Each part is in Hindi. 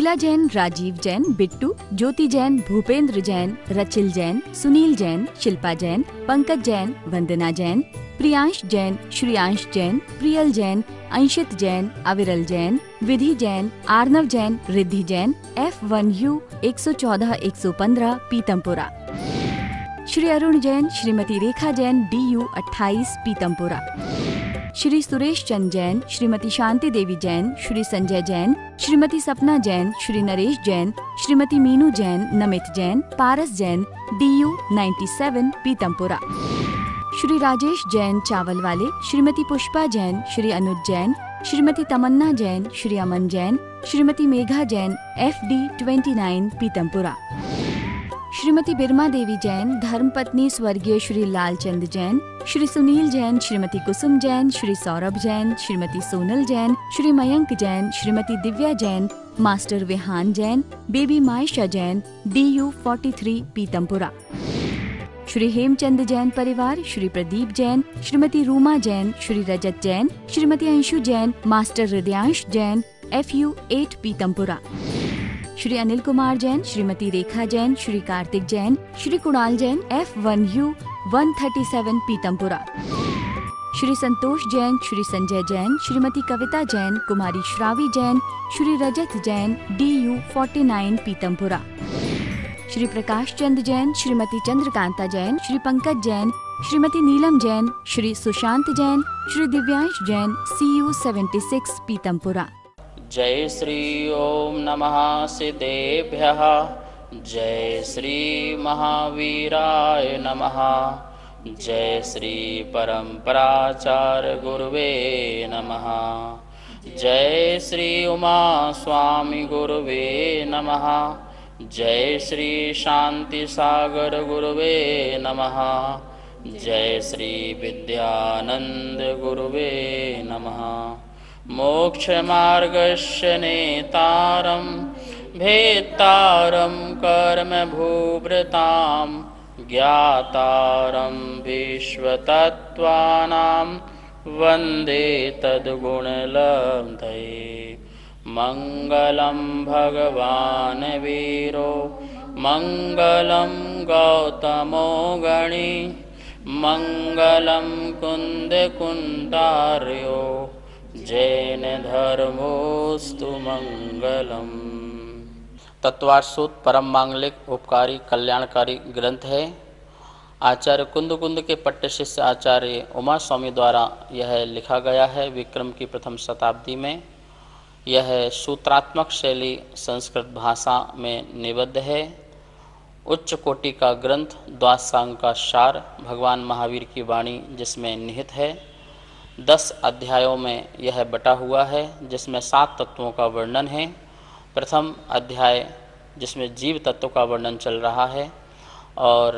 शीला जैन, राजीव जैन, बिट्टू, ज्योति जैन, भूपेंद्र जैन, रचिल जैन, सुनील जैन, शिल्पा जैन, पंकज जैन, वंदना जैन, प्रियांश जैन, श्रियांश जैन, प्रियल जैन, अंशित जैन, अविरल जैन, विधि जैन, आर्नव जैन, रिद्धि जैन, F1U 114-115 पीतमपुरा। श्री अरुण जैन, श्रीमती रेखा जैन, DU 28 पीतमपुरा। श्री सुरेश चंद जैन, श्रीमती शांति देवी जैन, श्री संजय जैन, श्रीमती सपना जैन, श्री नरेश जैन, श्रीमती मीनू जैन, नमित जैन, पारस जैन, DU 97 पीतमपुरा। श्री राजेश जैन चावल वाले, श्रीमती पुष्पा जैन, श्री अनुज जैन, श्रीमती तमन्ना जैन, श्री अमन जैन, श्रीमती मेघा जैन, FD 29 पीतमपुरा। श्रीमती बिरमा देवी जैन, धर्मपत्नी स्वर्गीय Shri Lalchand Jain, Shri Sunil Jain, Shrimati Kusum Jain, Shri Saurabh Jain, Shrimati Sonal Jain, Shri Mayank Jain, Shrimati Divya Jain, master Vihan Jain, baby Maysha Jain, DU 43 Pitampura. Shri Hemchand Jain परिवार, Shri Pradeep Jain, Shrimati Ruma Jain, Shri Rajat Jain, Shrimati Anshu Jain, master Hridayansh Jain, FU 8 Pitampura. Shri Anil Kumar Jain, Shrimati Rekha Jain, Shri Kartik Jain, Shri Kunal Jain, F1U 137 Pitampura. Shri Santosh Jain, Shri Sanjay Jain, Shrimati Kavita Jain, कुमारी श्रावी जैन, श्री रजत जैन, DU 49 पीतमपुरा। श्री प्रकाश चंद जैन, श्रीमती चंद्रकांता जैन, श्री पंकज जैन, श्रीमती नीलम जैन, श्री सुशांत जैन, श्री दिव्यांश जैन, CU 76 पीतमपुरा। जय श्री ओम नमः सिद्धेभ्यः। जय श्री महावीराय नमः। जय श्री परम्पराचार्य गुरुवे नमः। जय श्री उमा स्वामी गुरुवे नमः। जय श्री शांति सागर गुरुवे नमः। जय श्री विद्यानंद गुरुवे नमः। मोक्ष मार्गस्य नेतारं भेत्तारं कर्म भूभृतां ज्ञातारं विश्वतत्त्वानां वन्दे तद्गुणलब्धये। मंगलं भगवान् वीरो मंगलं गौतमो गणी मंगलं कुन्दकुण्डार्यो जैन धर्मोस्तु मंगलम। तत्वार्थ सूत्र परम मांगलिक उपकारी कल्याणकारी ग्रंथ है। आचार्य कुंद के पट्ट शिष्य आचार्य उमा स्वामी द्वारा यह लिखा गया है विक्रम की प्रथम शताब्दी में। यह सूत्रात्मक शैली संस्कृत भाषा में निबद्ध है। उच्च कोटि का ग्रंथ, द्वादशांग का सार, भगवान महावीर की वाणी जिसमें निहित है। 10 अध्यायों में यह बटा हुआ है, जिसमें 7 तत्वों का वर्णन है। प्रथम अध्याय जिसमें जीव तत्व का वर्णन चल रहा है और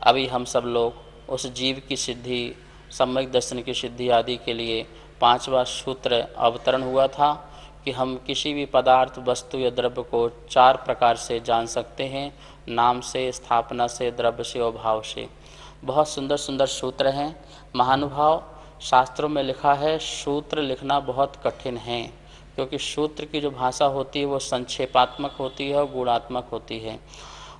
अभी हम सब लोग उस जीव की सिद्धि, सम्यक दर्शन की सिद्धि आदि के लिए 5वां सूत्र अवतरण हुआ था कि हम किसी भी पदार्थ, वस्तु या द्रव्य को 4 प्रकार से जान सकते हैं, नाम से, स्थापना से, द्रव्य से और भाव से। बहुत सुंदर सुंदर सूत्र हैं। महानुभाव, शास्त्रों में लिखा है सूत्र लिखना बहुत कठिन है, क्योंकि सूत्र की जो भाषा होती है वो संक्षेपात्मक होती है और गुणात्मक होती है।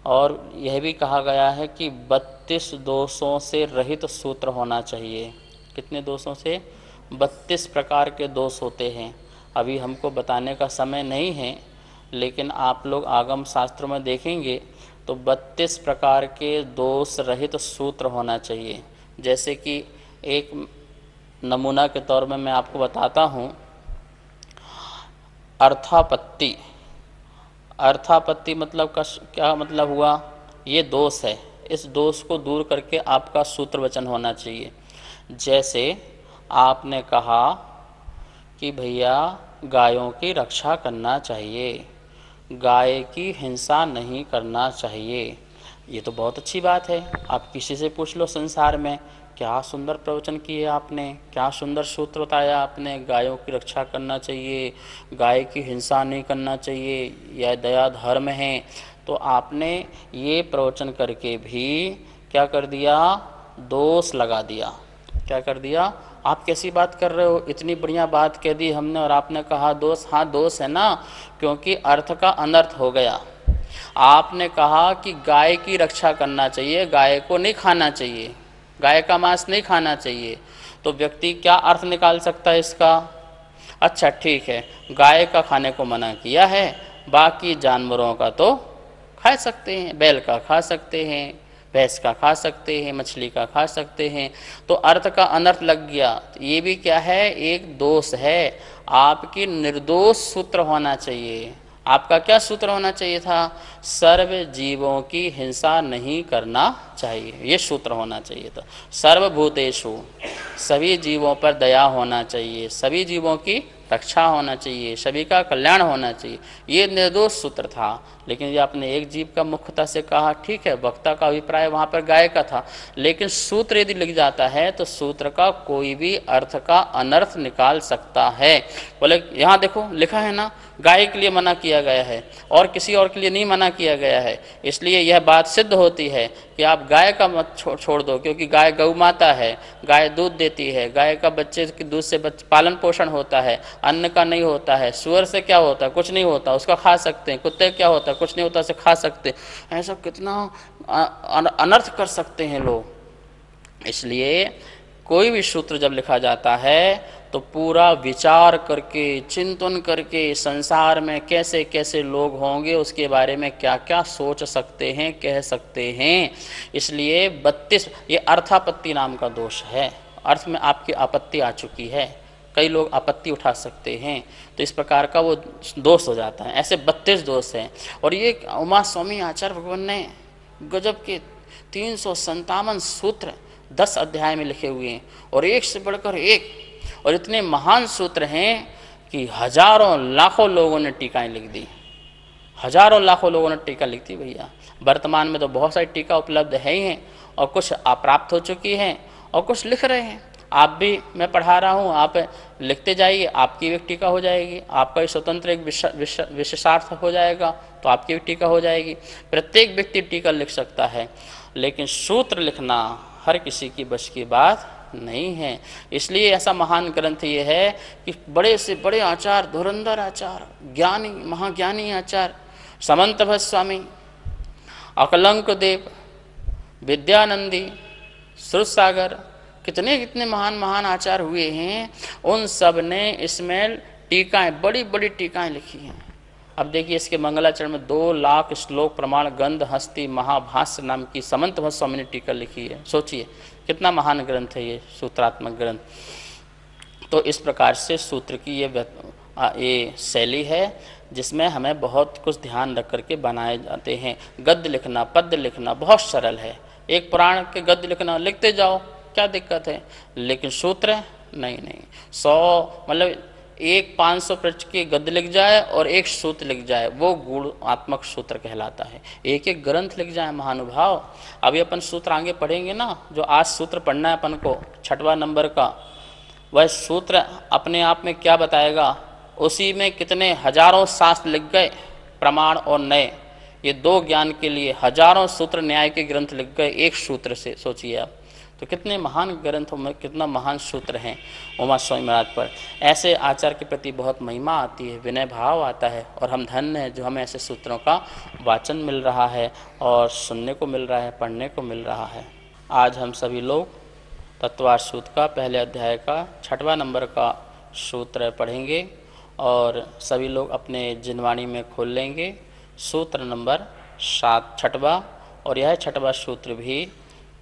और यह भी कहा गया है कि 32 दोषों से रहित सूत्र होना चाहिए। कितने दोषों से? 32 प्रकार के दोष होते हैं। अभी हमको बताने का समय नहीं है, लेकिन आप लोग आगम शास्त्रों में देखेंगे तो 32 प्रकार के दोष रहित सूत्र होना चाहिए। जैसे कि एक नमूना के तौर में मैं आपको बताता हूँ। अर्थापत्ति, अर्थापत्ति मतलब का क्या मतलब हुआ? ये दोष है। इस दोष को दूर करके आपका सूत्र वचन होना चाहिए। जैसे आपने कहा कि भैया गायों की रक्षा करना चाहिए, गाय की हिंसा नहीं करना चाहिए। ये तो बहुत अच्छी बात है। आप किसी से पूछ लो संसार में, क्या सुंदर प्रवचन किए आपने, क्या सुंदर सूत्र बताया आपने। गायों की रक्षा करना चाहिए, गाय की हिंसा नहीं करना चाहिए, यह दया धर्म है। तो आपने ये प्रवचन करके भी क्या कर दिया? दोष लगा दिया। क्या कर दिया? आप कैसी बात कर रहे हो, इतनी बढ़िया बात कह दी हमने और आपने कहा दोष। हाँ दोष है ना, क्योंकि अर्थ का अनर्थ हो गया। आपने कहा कि गाय की रक्षा करना चाहिए, गाय को नहीं खाना चाहिए, गाय का मांस नहीं खाना चाहिए, तो व्यक्ति क्या अर्थ निकाल सकता है इसका? अच्छा ठीक है, गाय का खाने को मना किया है, बाकी जानवरों का तो खा सकते हैं, बैल का खा सकते हैं, भैंस का खा सकते हैं, मछली का खा सकते हैं, तो अर्थ का अनर्थ लग गया। ये भी क्या है? एक दोष है। आपकी निर्दोष सूत्र होना चाहिए। आपका क्या सूत्र होना चाहिए था? सर्व जीवों की हिंसा नहीं करना चाहिए, ये सूत्र होना चाहिए था। सर्वभूतेषु, सभी जीवों पर दया होना चाहिए, सभी जीवों की रक्षा होना चाहिए, सभी का कल्याण होना चाहिए, ये निर्दोष सूत्र था। लेकिन ये आपने एक जीव का मुख्यता से कहा, ठीक है, वक्ता का अभिप्राय वहाँ पर गाय का था, लेकिन सूत्र यदि लिख जाता है तो सूत्र का कोई भी अर्थ का अनर्थ निकाल सकता है। बोले यहाँ देखो लिखा है ना, गाय के लिए मना किया गया है और किसी और के लिए नहीं मना किया गया है, इसलिए यह बात सिद्ध होती है कि आप गाय का मत छोड़ दो, क्योंकि गाय गौ माता है, गाय दूध देती है, गाय का बच्चे के दूध से पालन पोषण होता है, अन्न का नहीं होता है। सुअर से क्या होता है? कुछ नहीं होता, उसका खा सकते हैं। कुत्ते क्या होता है? कुछ नहीं होता, उसे खा सकते हैं। ऐसा कितना अनर्थ कर सकते हैं लोग। इसलिए कोई भी सूत्र जब लिखा जाता है तो पूरा विचार करके, चिंतन करके, संसार में कैसे कैसे लोग होंगे, उसके बारे में क्या क्या सोच सकते हैं, कह सकते हैं। इसलिए 32 ये अर्थापत्ति नाम का दोष है। अर्थ में आपकी आपत्ति आ चुकी है, कई लोग आपत्ति उठा सकते हैं, तो इस प्रकार का वो दोष हो जाता है। ऐसे 32 दोष हैं। और ये उमा स्वामी आचार्य भगवान ने गजब के 357 सूत्र 10 अध्याय में लिखे हुए हैं, और एक से बढ़कर एक, और इतने महान सूत्र हैं कि हजारों लाखों लोगों ने टीकाएं लिख दी, हजारों लाखों लोगों ने टीका लिख दी भैया। वर्तमान में तो बहुत सारी टीका उपलब्ध है ही हैं, और कुछ अप्राप्त हो चुकी हैं और कुछ लिख रहे हैं। आप भी, मैं पढ़ा रहा हूँ, आप लिखते जाइए, आपकी भी एक टीका हो जाएगी, आपका भी स्वतंत्र एक विशेषार्थ हो जाएगा, तो आपकी भी टीका हो जाएगी। प्रत्येक व्यक्ति टीका लिख सकता है, लेकिन सूत्र लिखना हर किसी की बस की बात नहीं है। इसलिए ऐसा महान ग्रंथ ये है कि बड़े से बड़े आचार्य, धुरंधर आचार्य, ज्ञानी महाज्ञानी आचार्य, समंत भट्ट स्वामी, अकलंक देव, विद्यानंदी, श्रुत सागर, कितने कितने महान महान आचार्य हुए हैं, उन सब ने इसमें टीकाएं, बड़ी बड़ी टीकाएं लिखी हैं। अब देखिए इसके मंगलाचरण में 2 लाख श्लोक प्रमाण गंध हस्ती महाभाष्य नाम की समंत भट्ट स्वामी ने टीका लिखी है। सोचिए कितना महान ग्रंथ है ये सूत्रात्मक ग्रंथ। तो इस प्रकार से सूत्र की ये शैली है जिसमें हमें बहुत कुछ ध्यान रख करके बनाए जाते हैं। गद्य लिखना, पद्य लिखना बहुत सरल है। एक पुराण के गद्य लिखना, लिखते जाओ, क्या दिक्कत है। लेकिन सूत्र नहीं, 100 मतलब एक 500 पृष्ठ के गद्य लिख जाए और एक सूत्र लिख जाए, वो गुणात्मक सूत्र कहलाता है। एक एक ग्रंथ लिख जाए महानुभाव। अभी अपन सूत्र आगे पढ़ेंगे ना, जो आज सूत्र पढ़ना है अपन को 6वां नंबर का, वह सूत्र अपने आप में क्या बताएगा, उसी में कितने हजारों शास्त्र लिख गए, प्रमाण और नए, ये 2 ज्ञान के लिए हजारों सूत्र न्याय के ग्रंथ लिख गए एक सूत्र से। सोचिए आप, तो कितने महान ग्रंथों में कितना महान सूत्र हैं उमा स्वामी महाराज पर। ऐसे आचार्य के प्रति बहुत महिमा आती है, विनय भाव आता है, और हम धन्य हैं जो हमें ऐसे सूत्रों का वाचन मिल रहा है और सुनने को मिल रहा है, पढ़ने को मिल रहा है। आज हम सभी लोग तत्वार्थ सूत्र का पहले अध्याय का 6वां नंबर का सूत्र पढ़ेंगे, और सभी लोग अपने जिनवाणी में खोल लेंगे सूत्र नंबर 6वां। और यह 6वां सूत्र भी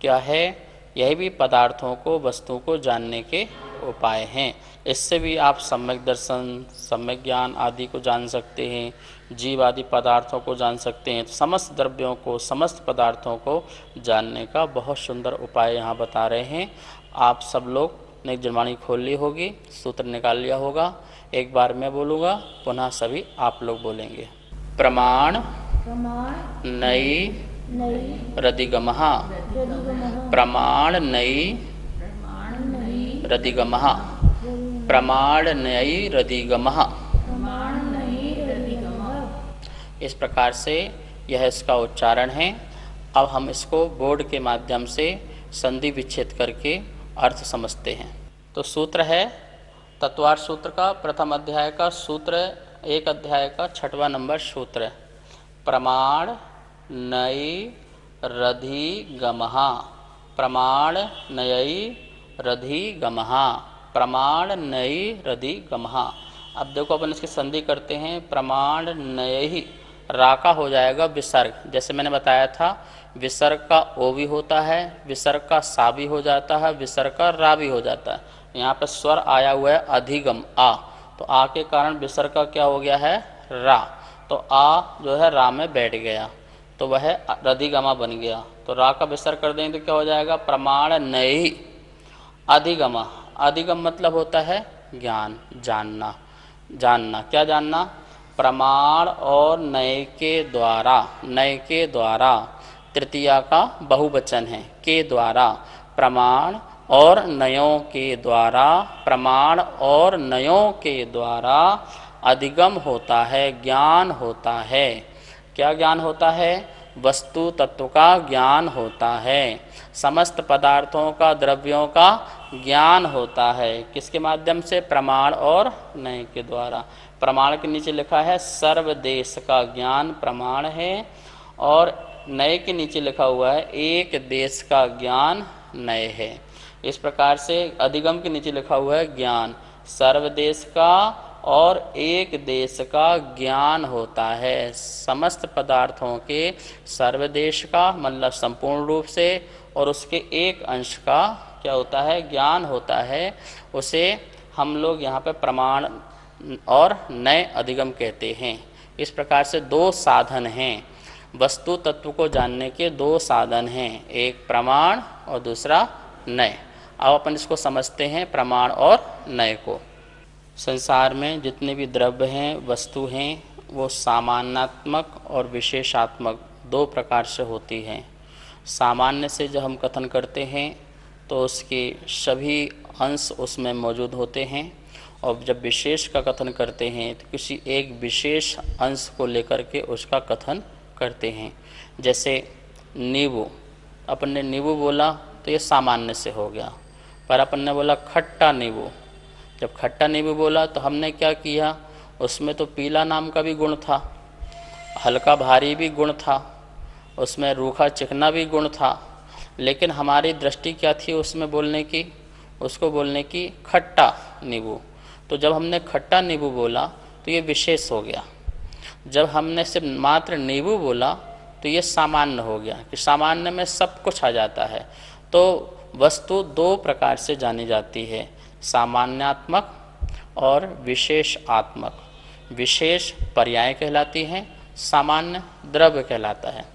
क्या है, यह भी पदार्थों को, वस्तुओं को जानने के उपाय हैं। इससे भी आप सम्यक दर्शन, सम्यक ज्ञान आदि को जान सकते हैं, जीव आदि पदार्थों को जान सकते हैं। तो समस्त द्रव्यों को, समस्त पदार्थों को जानने का बहुत सुंदर उपाय यहाँ बता रहे हैं। आप सब लोग ने जिनवाणी खोल ली होगी, सूत्र निकाल लिया होगा। एक बार मैं बोलूँगा, पुनः सभी आप लोग बोलेंगे। प्रमाण नई रदिगमः, प्रमाण नई रदिगमः, प्रमाण नई रदिगमः। इस प्रकार से यह इसका उच्चारण है। अब हम इसको बोर्ड के माध्यम से संधि विच्छेद करके अर्थ समझते हैं। तो सूत्र है तत्वार्थ सूत्र का प्रथम अध्याय का सूत्र, एक अध्याय का 6वां नंबर सूत्र, प्रमाण नयी रधि गमहा, प्रमाण नयी रधि गमहा, प्रमाण नयी रधि गमहा। अब देखो अपन इसकी संधि करते हैं, प्रमाण नयी, रा का हो जाएगा विसर्ग, जैसे मैंने बताया था विसर्ग का ओ भी होता है, विसर्ग का सा भी हो जाता है, विसर्ग का रा भी हो जाता है। यहाँ पर स्वर आया हुआ है अधिगम आ, तो आ के कारण विसर्ग का क्या हो गया है रा, तो आ जो है रा में बैठ गया, तो वह रधिगमा बन गया। तो रा का विसर्ग कर देंगे तो क्या हो जाएगा प्रमाण नयी अधिगमा। अधिगम मतलब होता है ज्ञान, जानना, जानना, क्या जानना, प्रमाण और नय के द्वारा, नय के द्वारा, तृतीया का बहुवचन है, के द्वारा, प्रमाण और नयों के द्वारा, प्रमाण और नयों के द्वारा अधिगम होता है, ज्ञान होता है। क्या ज्ञान होता है, वस्तु तत्व का ज्ञान होता है, समस्त पदार्थों का, द्रव्यों का ज्ञान होता है। किसके माध्यम से, प्रमाण और नय के द्वारा। प्रमाण के नीचे लिखा है सर्वदेश का ज्ञान प्रमाण है, और नय के नीचे लिखा हुआ है एक देश का ज्ञान नय है। इस प्रकार से अधिगम के नीचे लिखा हुआ है ज्ञान, सर्वदेश का और एक देश का ज्ञान होता है। समस्त पदार्थों के सर्वदेश का मतलब संपूर्ण रूप से, और उसके एक अंश का क्या होता है ज्ञान होता है। उसे हम लोग यहाँ पे प्रमाण और नय अधिगम कहते हैं। इस प्रकार से दो साधन हैं, वस्तु तत्व को जानने के दो साधन हैं, एक प्रमाण और दूसरा नय। अब अपन इसको समझते हैं प्रमाण और नय को। संसार में जितने भी द्रव्य हैं, वस्तु हैं, वो सामान्यात्मक और विशेषात्मक दो प्रकार से होती हैं। सामान्य से जब हम कथन करते हैं तो उसके सभी अंश उसमें मौजूद होते हैं, और जब विशेष का कथन करते हैं तो किसी एक विशेष अंश को लेकर के उसका कथन करते हैं। जैसे नींबू, अपन ने नींबू बोला तो ये सामान्य से हो गया, पर अपन ने बोला खट्टा नींबू, जब खट्टा नींबू बोला तो हमने क्या किया, उसमें तो पीला नाम का भी गुण था, हल्का भारी भी गुण था, उसमें रूखा चिकना भी गुण था, लेकिन हमारी दृष्टि क्या थी उसमें बोलने की, उसको बोलने की खट्टा नींबू। तो जब हमने खट्टा नींबू बोला तो ये विशेष हो गया, जब हमने सिर्फ मात्र नींबू बोला तो ये सामान्य हो गया, कि सामान्य में सब कुछ आ जाता है। तो वस्तु दो प्रकार से जानी जाती है, सामान्यात्मक और विशेषात्मक। विशेष पर्याय कहलाती हैं, सामान्य द्रव्य कहलाता है।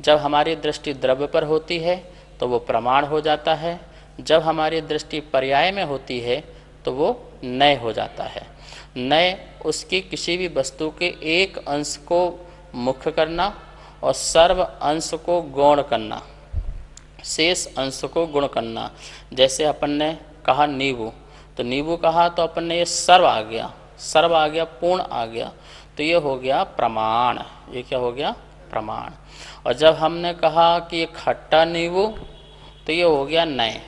जब हमारी दृष्टि द्रव्य पर होती है तो वो प्रमाण हो जाता है, जब हमारी दृष्टि पर्याय में होती है तो वो नय हो जाता है। नय उसकी किसी भी वस्तु के एक अंश को मुख्य करना और सर्व अंश को गौण करना, शेष अंश को गुण करना। जैसे अपन ने कहा नींबू, तो नींबू कहा तो अपन ने ये सर्व आ गया, सर्व आ गया, पूर्ण आ गया, तो ये हो गया प्रमाण। ये क्या हो गया प्रमाण। और जब हमने कहा कि ये खट्टा नींबू, तो ये हो गया नय।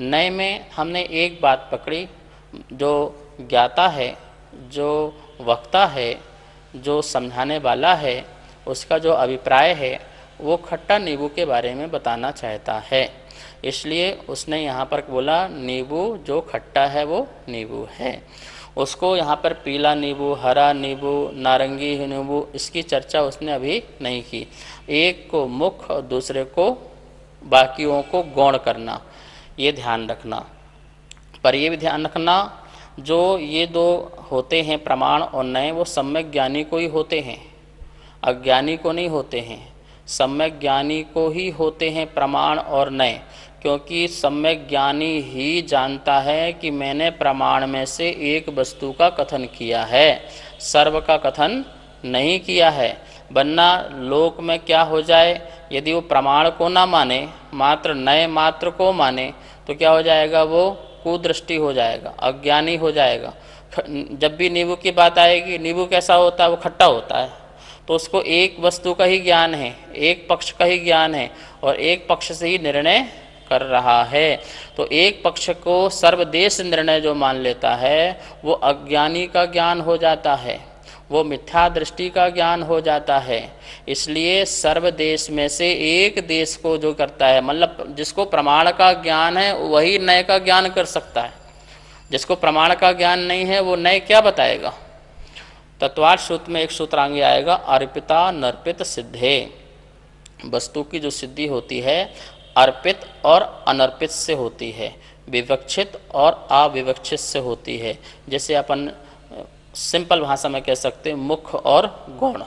नय में हमने एक बात पकड़ी, जो ज्ञाता है, जो वक्ता है, जो समझाने वाला है, उसका जो अभिप्राय है वो खट्टा नींबू के बारे में बताना चाहता है, इसलिए उसने यहाँ पर बोला नींबू जो खट्टा है वो नींबू है। उसको यहाँ पर पीला नींबू, हरा नींबू, नारंगी नींबू, इसकी चर्चा उसने अभी नहीं की। एक को मुख्य और दूसरे को बाकियों को गौण करना, ये ध्यान रखना। पर ये भी ध्यान रखना, जो ये दो होते हैं प्रमाण और नय, वो सम्यक ज्ञानी को ही होते हैं, अज्ञानी को नहीं होते हैं। सम्यक ज्ञानी को ही होते हैं प्रमाण और नय, क्योंकि सम्यक ज्ञानी ही जानता है कि मैंने प्रमाण में से एक वस्तु का कथन किया है, सर्व का कथन नहीं किया है। वरना लोक में क्या हो जाए, यदि वो प्रमाण को ना माने, मात्र नय मात्र को माने, तो क्या हो जाएगा, वो कुदृष्टि हो जाएगा, अज्ञानी हो जाएगा। जब भी नींबू की बात आएगी, नींबू कैसा होता है, वो खट्टा होता है, तो उसको एक वस्तु का ही ज्ञान है, एक पक्ष का ही ज्ञान है, और एक पक्ष से ही निर्णय कर रहा है। तो एक पक्ष को सर्वदेश निर्णय जो मान लेता है वो अज्ञानी का ज्ञान हो जाता है, वो मिथ्या दृष्टि का ज्ञान हो जाता है। इसलिए सर्वदेश में से एक देश को जो करता है, मतलब जिसको प्रमाण का ज्ञान है वही नए का ज्ञान कर सकता है। जिसको प्रमाण का ज्ञान नहीं है वो नए क्या बताएगा। तत्वार्थ सूत्र में एक सूत्र आगे आएगा, अर्पिता नर्पित सिद्धे। वस्तु की जो सिद्धि होती है अर्पित और अनर्पित से होती है, विवक्षित और अविवक्षित से होती है। जैसे अपन सिंपल भाषा में कह सकते हैं मुख्य और गौण,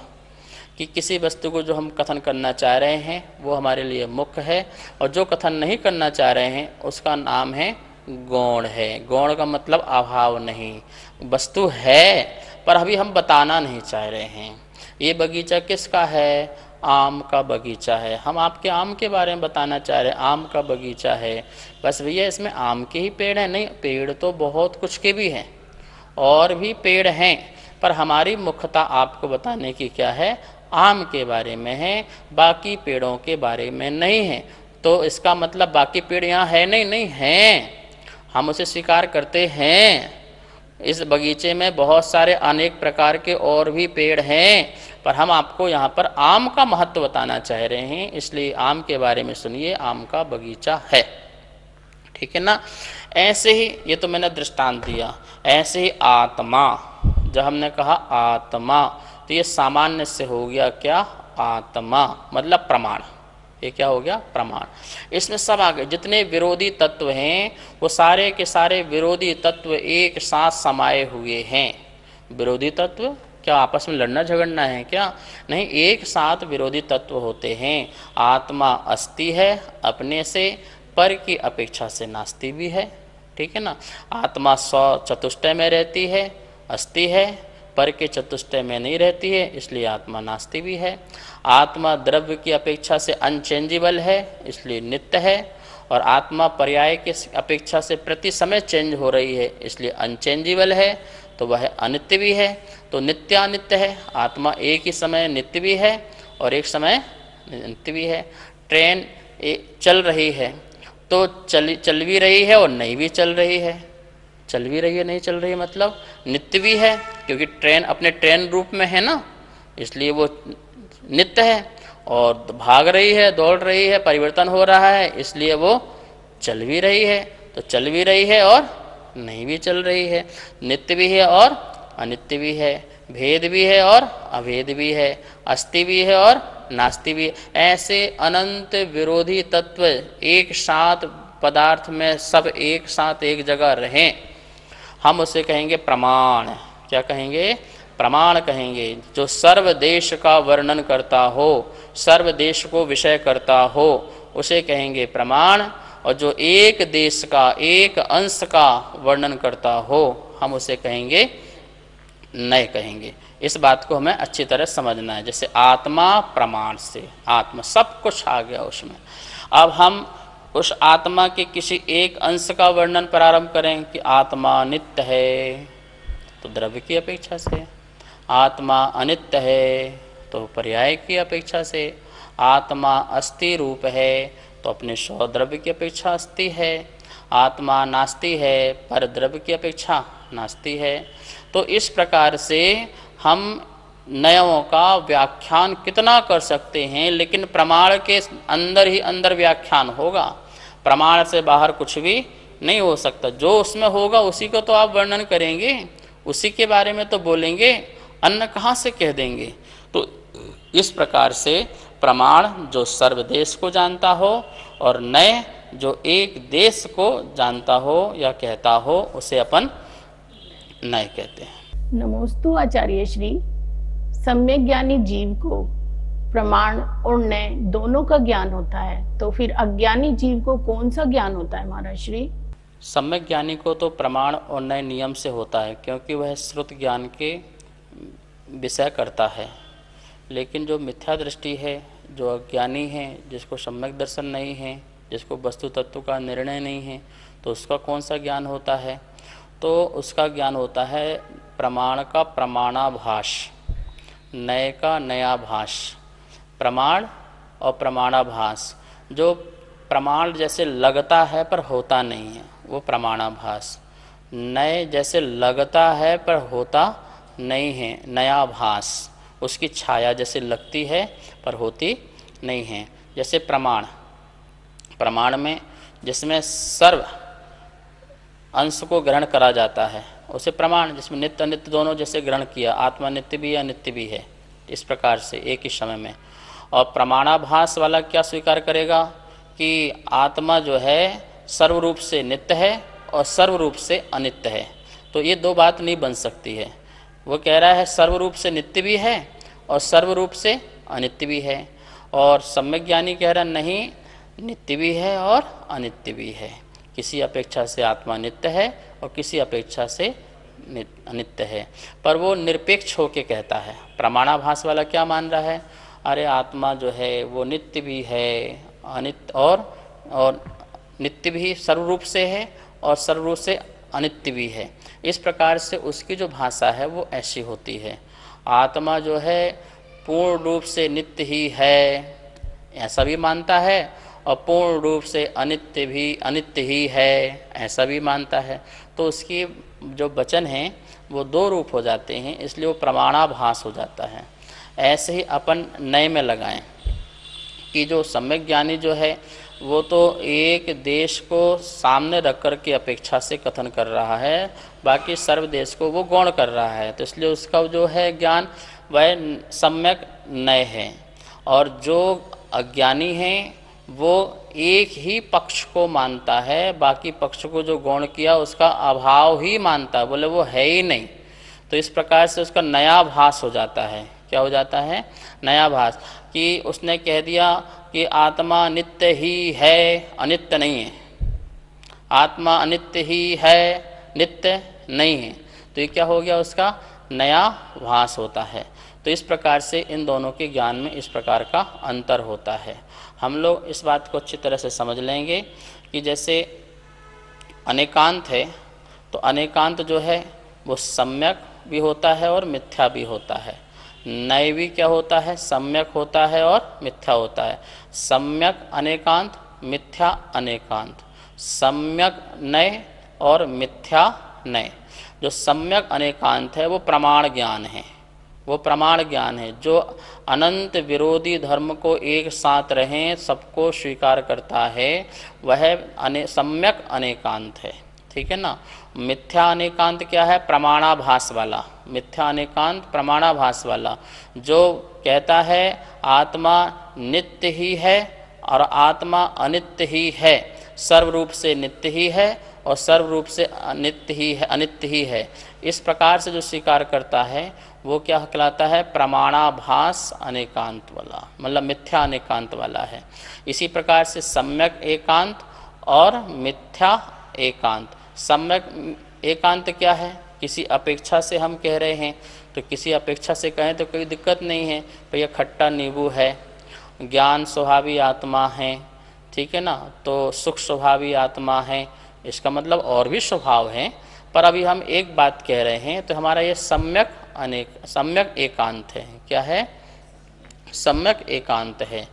कि किसी वस्तु को जो हम कथन करना चाह रहे हैं वो हमारे लिए मुख्य है, और जो कथन नहीं करना चाह रहे हैं उसका नाम है गौण है। गौण का मतलब अभाव नहीं, वस्तु है पर अभी हम बताना नहीं चाह रहे हैं। ये बगीचा किसका है? आम का बगीचा है। हम आपके आम के बारे में बताना चाह रहे हैं, आम का बगीचा है। बस भैया इसमें आम के ही पेड़ हैं? नहीं, पेड़ तो बहुत कुछ के भी हैं, और भी पेड़ हैं, पर हमारी मुख्यता आपको बताने की क्या है? आम के बारे में है, बाकी पेड़ों के बारे में नहीं है। तो इसका मतलब बाकी पेड़ यहाँ है? नहीं, नहीं हैं, हम उसे स्वीकार करते हैं। इस बगीचे में बहुत सारे अनेक प्रकार के और भी पेड़ हैं, पर हम आपको यहाँ पर आम का महत्व बताना चाह रहे हैं, इसलिए आम के बारे में सुनिए, आम का बगीचा है। ठीक है ना। ऐसे ही, ये तो मैंने दृष्टांत दिया, ऐसे ही आत्मा, जब हमने कहा आत्मा तो ये सामान्य से हो गया क्या? आत्मा मतलब प्रमाण। ये क्या हो गया? प्रमाण। इसमें सब आ गए, जितने विरोधी तत्व हैं वो सारे के सारे विरोधी तत्व एक साथ समाये हुए हैं। विरोधी तत्व क्या आपस में लड़ना झगड़ना है क्या? नहीं, एक साथ विरोधी तत्व होते हैं। आत्मा अस्ति है अपने से, पर की अपेक्षा से नास्ति भी है। ठीक है ना। आत्मा स्व चतुष्टय में रहती है, अस्ति है, पर के चतुष्टय में नहीं रहती है, इसलिए आत्मा नास्ति भी है। आत्मा द्रव्य की अपेक्षा से अनचेंजेबल है, इसलिए नित्य है, और आत्मा पर्याय के अपेक्षा से प्रति समय चेंज हो रही है, इसलिए अनचेंजेबल है, तो वह अनित्य भी है। तो नित्यानित्य है। आत्मा एक ही समय नित्य भी है और एक समय नित्य भी है। ट्रेन चल रही है तो चल भी रही है और नहीं भी चल रही है। चल भी रही है, नहीं चल रही है, मतलब नित्य भी है, क्योंकि ट्रेन अपने ट्रेन रूप में है ना, इसलिए वो नित्य है। और भाग रही है, दौड़ रही है, परिवर्तन हो रहा है, इसलिए वो चल भी रही है। तो चल भी रही है और नहीं भी चल रही है, नित्य भी है और अनित्य भी है, भेद भी है और अभेद भी है, अस्ति भी है और नास्ति भी। ऐसे अनंत विरोधी तत्व एक साथ पदार्थ में सब एक साथ एक जगह रहें, हम उसे कहेंगे प्रमाण। क्या कहेंगे? प्रमाण कहेंगे। जो सर्वदेश का वर्णन करता हो, सर्वदेश को विषय करता हो, उसे कहेंगे प्रमाण। और जो एक देश का, एक अंश का वर्णन करता हो, हम उसे कहेंगे नय कहेंगे। इस बात को हमें अच्छी तरह समझना है। जैसे आत्मा प्रमाण से, आत्मा सब कुछ आ गया उसमें। अब हम उस आत्मा के किसी एक अंश का वर्णन प्रारंभ करें कि आत्मा नित्य है, तो द्रव्य की अपेक्षा से। आत्मा अनित्य है, तो पर्याय की अपेक्षा से। आत्मा अस्थि रूप है, तो अपने स्वद्रव्य की अपेक्षा अस्थि है। आत्मा नास्ति है, पर द्रव्य की अपेक्षा नास्ति है। तो इस प्रकार से हम नयों का व्याख्यान कितना कर सकते हैं, लेकिन प्रमाण के अंदर ही अंदर व्याख्यान होगा। प्रमाण से बाहर कुछ भी नहीं हो सकता। जो उसमें होगा उसी को तो आप वर्णन करेंगे, उसी के बारे में तो बोलेंगे, अन्य कहाँ से कह देंगे। तो इस प्रकार से प्रमाण जो सर्वदेश को जानता हो और नय जो एक देश को जानता हो या कहता हो, उसे अपन नय कहते हैं। नमोस्तु आचार्य श्री। सम्यक ज्ञानी जीव को प्रमाण और नय दोनों का ज्ञान होता है, तो फिर अज्ञानी जीव को कौन सा ज्ञान होता है महाराज श्री? सम्यक ज्ञानी को तो प्रमाण और नय नियम से होता है, क्योंकि वह श्रुत ज्ञान के विषय करता है। लेकिन जो मिथ्या दृष्टि है, जो अज्ञानी है, जिसको सम्यक दर्शन नहीं है, जिसको वस्तु तत्व का निर्णय नहीं है, तो उसका कौन सा ज्ञान होता है? तो उसका ज्ञान होता है प्रमाण का प्रमाणाभास, नय का नयाभास। प्रमाण और प्रमाणाभास, जो प्रमाण जैसे लगता है पर होता नहीं है, वो प्रमाणाभास। नए जैसे लगता है पर होता नहीं है, नया भास। उसकी छाया जैसे लगती है पर होती नहीं है। जैसे प्रमाण, प्रमाण में जिसमें सर्व अंश को ग्रहण करा जाता है उसे प्रमाण, जिसमें नित्य अनित्य दोनों जैसे ग्रहण किया, आत्मा नित्य भी है अनित्य भी है, इस प्रकार से एक ही समय में। और प्रमाणाभास वाला क्या स्वीकार करेगा कि आत्मा जो है सर्वरूप से नित्य है और सर्वरूप से अनित्य है। तो ये दो बात नहीं बन सकती है। वो कह रहा है सर्वरूप से नित्य भी है और सर्वरूप से अनित्य भी है, और सम्यक ज्ञानी कह रहा नहीं, नित्य भी है और अनित्य भी है। किसी अपेक्षा से आत्मा नित्य है और किसी अपेक्षा से अनित्य है, पर वो निरपेक्ष होके कहता है। प्रमाणाभास वाला क्या मान रहा है, अरे आत्मा जो है वो नित्य भी है अनित्य और नित्य भी सर्वरूप से है और सर्वरूप से अनित्य भी है। इस प्रकार से उसकी जो भाषा है वो ऐसी होती है। आत्मा जो है पूर्ण रूप से नित्य ही है ऐसा भी मानता है और पूर्ण रूप से अनित्य ही है ऐसा भी मानता है। तो उसकी जो वचन हैं वो दो रूप हो जाते हैं, इसलिए वो प्रमाणाभास हो जाता है। ऐसे ही अपन नए में लगाएं कि जो सम्यक ज्ञानी जो है वो तो एक देश को सामने रख कर के अपेक्षा से कथन कर रहा है, बाकी सर्व देश को वो गौण कर रहा है, तो इसलिए उसका जो है ज्ञान वह सम्यक नय है। और जो अज्ञानी हैं वो एक ही पक्ष को मानता है, बाकी पक्ष को जो गौण किया उसका अभाव ही मानता है, बोले वो है ही नहीं। तो इस प्रकार से उसका नया भास हो जाता है। क्या हो जाता है, नया भास, कि उसने कह दिया कि आत्मा नित्य ही है अनित्य नहीं है, आत्मा अनित्य ही है नित्य नहीं है। तो ये क्या हो गया, उसका नया भास होता है। तो इस प्रकार से इन दोनों के ज्ञान में इस प्रकार का अंतर होता है। हम लोग इस बात को अच्छी तरह से समझ लेंगे कि जैसे अनेकांत है, तो अनेकांत जो है वो सम्यक भी होता है और मिथ्या भी होता है। नय भी क्या होता है, सम्यक होता है और मिथ्या होता है। सम्यक अनेकांत, मिथ्या अनेकांत, सम्यक नय और मिथ्या नय। जो सम्यक अनेकांत है वो प्रमाण ज्ञान है, वो प्रमाण ज्ञान है जो अनंत विरोधी धर्म को एक साथ रहें सबको स्वीकार करता है, वह सम्यक अनेकांत है। ठीक है ना। मिथ्या अनेकांत क्या है, प्रमाणाभास वाला। मिथ्या अनेकांत प्रमाणाभास वाला जो कहता है आत्मा नित्य ही है और आत्मा अनित्य ही है, सर्वरूप से नित्य ही है और सर्वरूप से अनित्य ही है। इस प्रकार से जो स्वीकार करता है वो क्या कहलाता है, प्रमाणाभास अनेकांत वाला, मतलब मिथ्या अनेकांत वाला है। इसी प्रकार से सम्यक एकांत और मिथ्या एकांत। सम्यक एकांत क्या है, किसी अपेक्षा से हम कह रहे हैं, तो किसी अपेक्षा से कहें तो कोई दिक्कत नहीं है, भैया खट्टा नींबू है, ज्ञान स्वभावी आत्मा है, ठीक है ना, तो सुख स्वभावी आत्मा है, इसका मतलब और भी स्वभाव हैं, पर अभी हम एक बात कह रहे हैं, तो हमारा ये सम्यक एकांत है। क्या है, सम्यक एकांत है।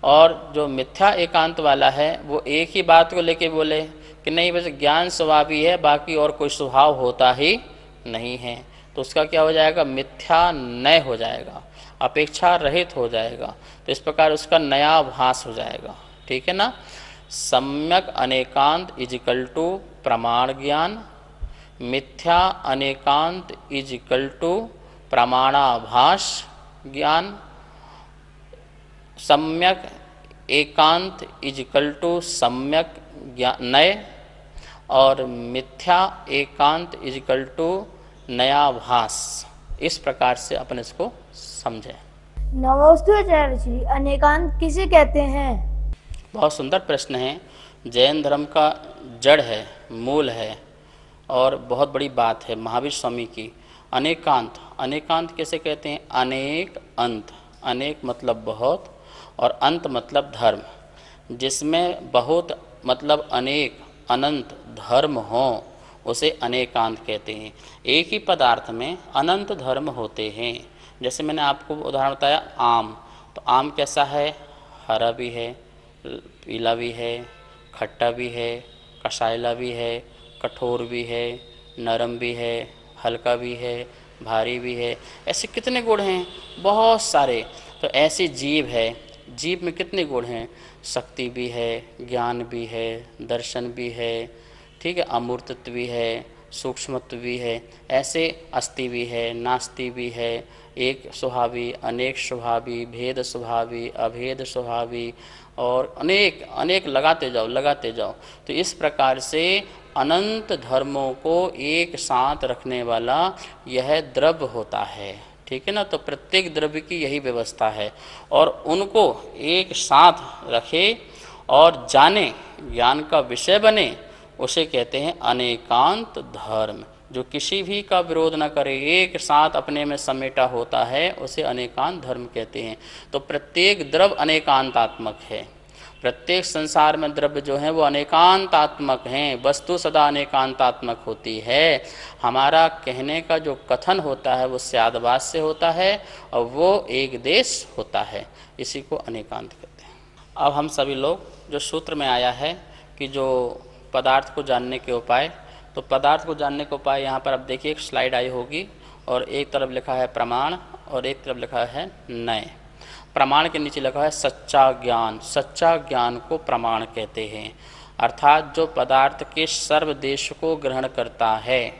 और जो मिथ्या एकांत वाला है वो एक ही बात को लेके बोले कि नहीं बस ज्ञान स्वभावी है, बाकी और कोई स्वभाव होता ही नहीं है, तो उसका क्या हो जाएगा, मिथ्या नय हो जाएगा, अपेक्षा रहित हो जाएगा। तो इस प्रकार उसका नया भास हो जाएगा। ठीक है ना। सम्यक अनेकांत इजिकल टू प्रमाण ज्ञान, मिथ्या अनेकांत इजिकल टू प्रमाणाभास ज्ञान, सम्यक एकांत इजिकल टू सम्यक नय और मिथ्या एकांत इजिकल टू नया भास। इस प्रकार से अपन इसको समझें। नमोस्तु आचार्य श्री, अनेकांत किसे कहते हैं? बहुत सुंदर प्रश्न है। जैन धर्म का जड़ है, मूल है और बहुत बड़ी बात है महावीर स्वामी की। अनेकांत, अनेकांत कैसे कहते हैं, अनेक अंत, अनेक मतलब बहुत और अंत मतलब धर्म, जिसमें बहुत मतलब अनेक अनंत धर्म हो उसे अनेकांत कहते हैं। एक ही पदार्थ में अनंत धर्म होते हैं। जैसे मैंने आपको उदाहरण बताया आम, तो आम कैसा है, हरा भी है, पीला भी है, खट्टा भी है, कसायला भी है, कठोर भी है, नरम भी है, हल्का भी है, भारी भी है। ऐसे कितने गुण हैं, बहुत सारे। तो ऐसी जीव है, जीव में कितने गुण हैं, शक्ति भी है, ज्ञान भी है, दर्शन भी है, ठीक है, अमूर्तत्व भी है, सूक्ष्मत्व भी है। ऐसे अस्ति भी है, नास्ति भी है, एक स्वभावी, अनेक स्वभावी, भेद स्वभावी, अभेद स्वभावी, और अनेक अनेक लगाते जाओ। तो इस प्रकार से अनंत धर्मों को एक साथ रखने वाला यह द्रव्य होता है, ठीक है ना। तो प्रत्येक द्रव्य की यही व्यवस्था है, और उनको एक साथ रखे और जाने, ज्ञान का विषय बने, उसे कहते हैं अनेकांत धर्म। जो किसी भी का विरोध न करे, एक साथ अपने में समेटा होता है, उसे अनेकांत धर्म कहते हैं। तो प्रत्येक द्रव्य अनेकांतात्मक है। प्रत्येक संसार में द्रव्य जो है वो अनेकांतात्मक हैं, वस्तु सदा अनेकांतात्मक होती है। हमारा कहने का जो कथन होता है वो स्यादवाद से होता है, और वो एक देश होता है, इसी को अनेकांत कहते हैं। अब हम सभी लोग, जो सूत्र में आया है कि जो पदार्थ को जानने के उपाय, तो पदार्थ को जानने के उपाय यहाँ पर अब देखिए एक स्लाइड आई होगी, और एक तरफ लिखा है प्रमाण और एक तरफ लिखा है नय। प्रमाण के नीचे लिखा है सच्चा ज्ञान। सच्चा ज्ञान को प्रमाण कहते हैं, अर्थात जो पदार्थ के सर्व देश को ग्रहण करता है।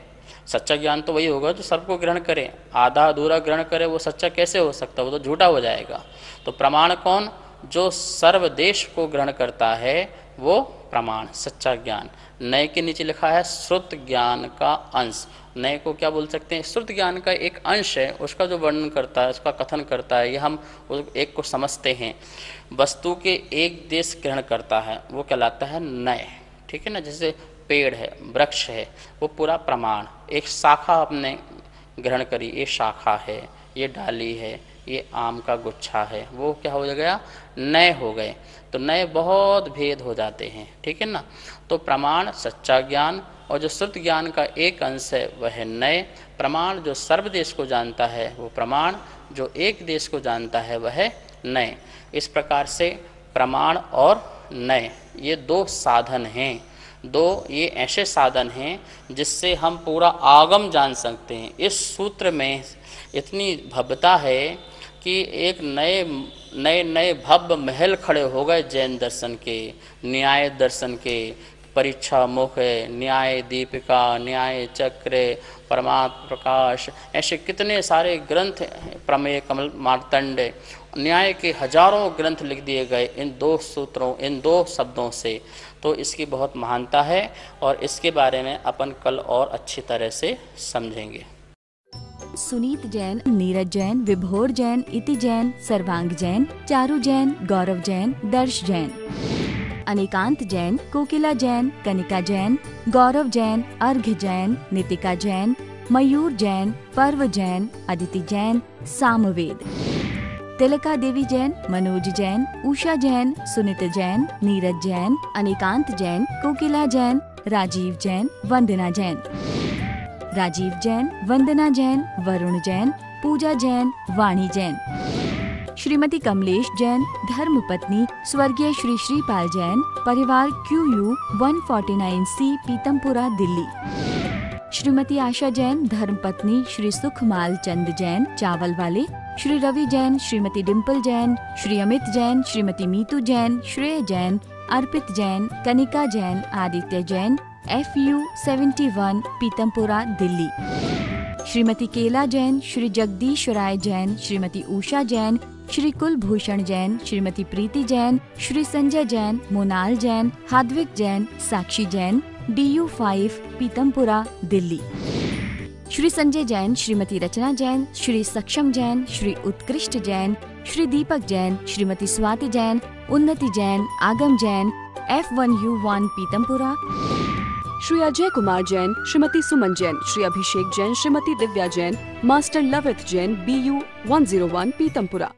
सच्चा ज्ञान तो वही होगा जो सबको ग्रहण करे, आधा अधूरा ग्रहण करे वो सच्चा कैसे हो सकता है, वो तो झूठा हो जाएगा। तो प्रमाण कौन, जो सर्व देश को ग्रहण करता है वो प्रमाण, सच्चा ज्ञान। नय के नीचे लिखा है श्रुत ज्ञान का अंश। नय को क्या बोल सकते हैं, श्रुत ज्ञान का एक अंश है, उसका जो वर्णन करता है, उसका कथन करता है, ये हम एक को समझते हैं। वस्तु के एक देश ग्रहण करता है वो कहलाता है नय, ठीक है ना। जैसे पेड़ है, वृक्ष है, वो पूरा प्रमाण। एक शाखा आपने ग्रहण करी, ये शाखा है, ये डाली है, ये आम का गुच्छा है, वो क्या हो गया, नए हो गए। तो नए बहुत भेद हो जाते हैं, ठीक है ना। तो प्रमाण सच्चा ज्ञान, और जो श्रुत ज्ञान का एक अंश है वह है नए। प्रमाण जो सर्वदेश को जानता है वो प्रमाण, जो एक देश को जानता है वह है नए। इस प्रकार से प्रमाण और नए ये दो साधन हैं, दो ये ऐसे साधन हैं जिससे हम पूरा आगम जान सकते हैं। इस सूत्र में इतनी भव्यता है कि एक नए भव्य महल खड़े हो गए जैन दर्शन के, न्याय दर्शन के। परीक्षा मुख, न्याय दीपिका, न्याय चक्र, परमात्म प्रकाश, ऐसे कितने सारे ग्रंथ, प्रमेय कमल मार्तंड, न्याय के हजारों ग्रंथ लिख दिए गए इन दो सूत्रों, इन दो शब्दों से। तो इसकी बहुत महानता है, और इसके बारे में अपन कल और अच्छी तरह से समझेंगे। सुनीत जैन, नीरज जैन, विभोर जैन, इति जैन, सर्वांग जैन, चारू जैन, गौरव जैन, दर्श जैन, अनेकांत जैन, कोकिला जैन, कनिका जैन, गौरव जैन, अर्घ्य जैन, नितिका जैन, मयूर जैन, पर्व जैन, अदिति जैन, सामवेद, तिलका देवी जैन, मनोज जैन, उषा जैन, सुनीत जैन, नीरज जैन, अनेकांत जैन, कोकिला जैन, राजीव जैन, वंदना जैन, राजीव जैन, वंदना जैन, वरुण जैन, पूजा जैन, वाणी जैन, श्रीमती कमलेश जैन, धर्मपत्नी स्वर्गीय श्री श्रीपाल जैन, परिवार QU 149C, पीतमपुरा, दिल्ली। श्रीमती आशा जैन, धर्मपत्नी श्री सुखमाल चंद जैन, चावल वाले। श्री रवि जैन, श्रीमती डिम्पल जैन, श्री अमित जैन, श्रीमती मीतू जैन, श्रेय जैन, अर्पित जैन, कनिका जैन, आदित्य जैन, FU 71, पीतमपुरा, दिल्ली। श्रीमती केला जैन, श्री जगदीश राय जैन, श्रीमती उषा जैन, श्री कुलभूषण जैन, श्रीमती प्रीति जैन, श्री संजय जैन, मोनाल जैन, हाद्विक जैन, साक्षी जैन, DU 5, पीतमपुरा, दिल्ली। श्री संजय जैन, श्रीमती रचना जैन, श्री सक्षम जैन, श्री उत्कृष्ट जैन, श्री दीपक जैन, श्रीमती स्वाति जैन, उन्नति जैन, आगम जैन, F1U1, पीतमपुरा। श्री अजय कुमार जैन, श्रीमती सुमन जैन, श्री अभिषेक जैन, श्रीमती दिव्या जैन, मास्टर लवित जैन, BU 101, पीतमपुरा।